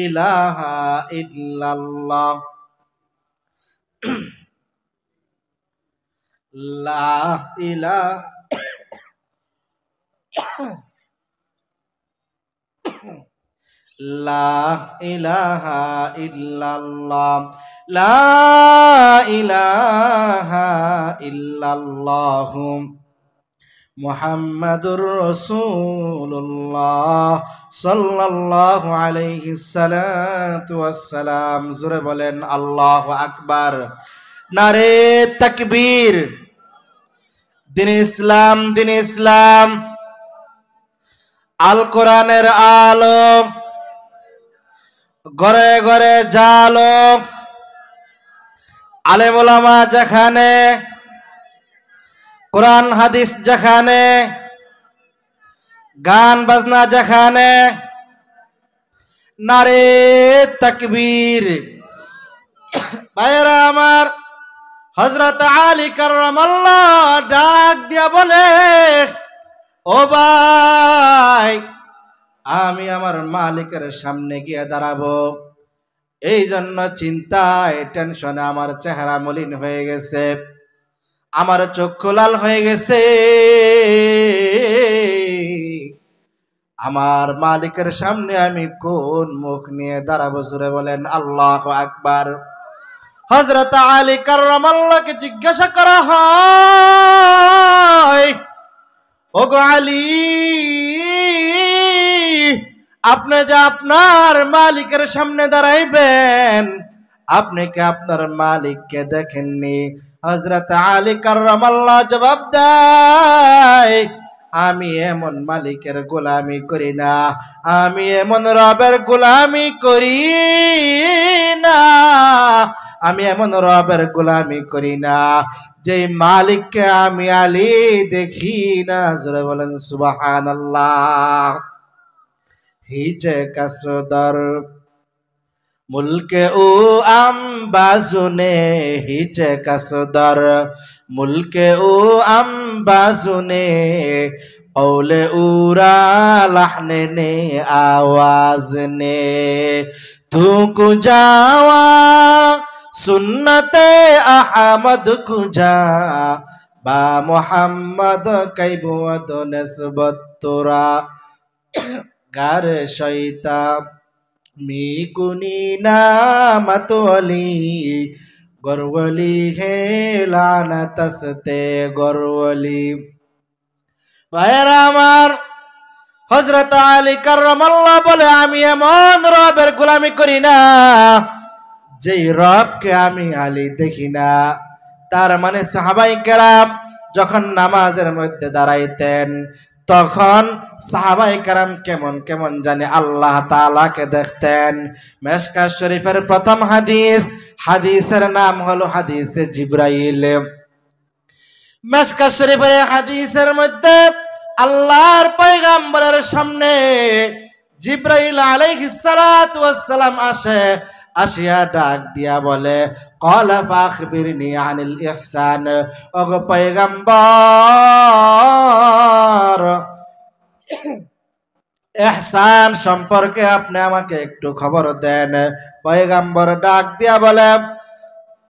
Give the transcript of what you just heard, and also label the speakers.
Speaker 1: ইলাহা ইল্লাল্লাহ লা ইলাহা লা ইলাহা ইল্লাল্লাহ লা ইলাহা ইল্লাল্লাহ মুহাম্মাদুর রাসূলুল্লাহ সাল্লাল্লাহু আলাইহি সাল্লাতু ওয়াসসালাম। জোরে বলেন আল্লাহু আকবার। নারে তাকবীর। দিন ইসলাম, দিন ইসলাম। আল কোরআনের আলো ঘরে ঘরে জালো। আলেম ওলামা যেখানে, কোরআন হাদিস যেখানে, গান বাজনা যেখানে, নারে তাকবীর। ভাইরা আমার, হযরত আলী কাররামাল্লাহ ডাক দিয়া বলে, ও ভাই, আমি আমার মালিকের সামনে গিয়ে দাঁড়াবো, এই জন্য চিন্তায় টেনশনে আমার চেহারা মলিন হয়ে গেছে, আমার চক্ষু লাল হয়ে গেছে। আমার মালিকের সামনে আমি কোন মুখ নিয়ে দাঁড়াবো? জোরে বলেন আল্লাহু আকবার। হযরত আলী কাররামাল্লাহকে জিজ্ঞাসা করা হয়, ওগো আলী, আপনি যে আপনার মালিকের সামনে দাঁড়াইবেন, আপনি কি আপনার মালিককে দেখেননি? হযরত আলী কাররামাল্লাহ জবাব দেয়, আমি এমন মালিকের গোলামি করি না, আমি এমন রবের গোলামি করি না, আমি এমন রবের গোলামি করি না যে মালিককে আমি আলী দেখি না। জোরে বলেন সুবহানাল্লাহ। হিজে কাসদর মুলকে ও আম্বাজুনে, হিজে কাসদর মুলকে ও আম্বাজুনে, औले उरा लहने ने आवाज ने, तू कुजावा सुन्नते अहमद कुजा, बा मोहम्मद कैबुअद नस्बत तुरा, गार शैता मी कुनी नामतोली, गरवली है लानतसते गरवली। ভাইয়েরা আমার, হযরত আলী কাররামাল্লাহ বলে, আমি এমন রবের গোলামি করি না যেই রবকে আমি আলী দেখি না। তার মানে সাহাবায়ে কেরাম যখন নামাজের মধ্যে দাঁড়াইতেন, তখন সাহাবায়ে কেরাম কেমন কেমন জানে আল্লাহ তাআলাকে দেখতেন। মিশকাত শরীফের প্রথম হাদিস, হাদিসের নাম হলো হাদিসে জিবরাইল। মিশকাত শরীফের হাদিসের মধ্যে আল্লাহর পয়গম্বরের সামনে জিবরাইল আলাইহিস সালাতু ওয়াস সালাম আসে, আসিয়া ডাক দিয়া বলে, ক্বালা ফাখবিরনি আনিল ইহসান, ওগো পয়গম্বর, ইহসান সম্পর্কে আপনি আমাকে একটু খবর দেন। পয়গম্বর ডাক দিয়া বলে,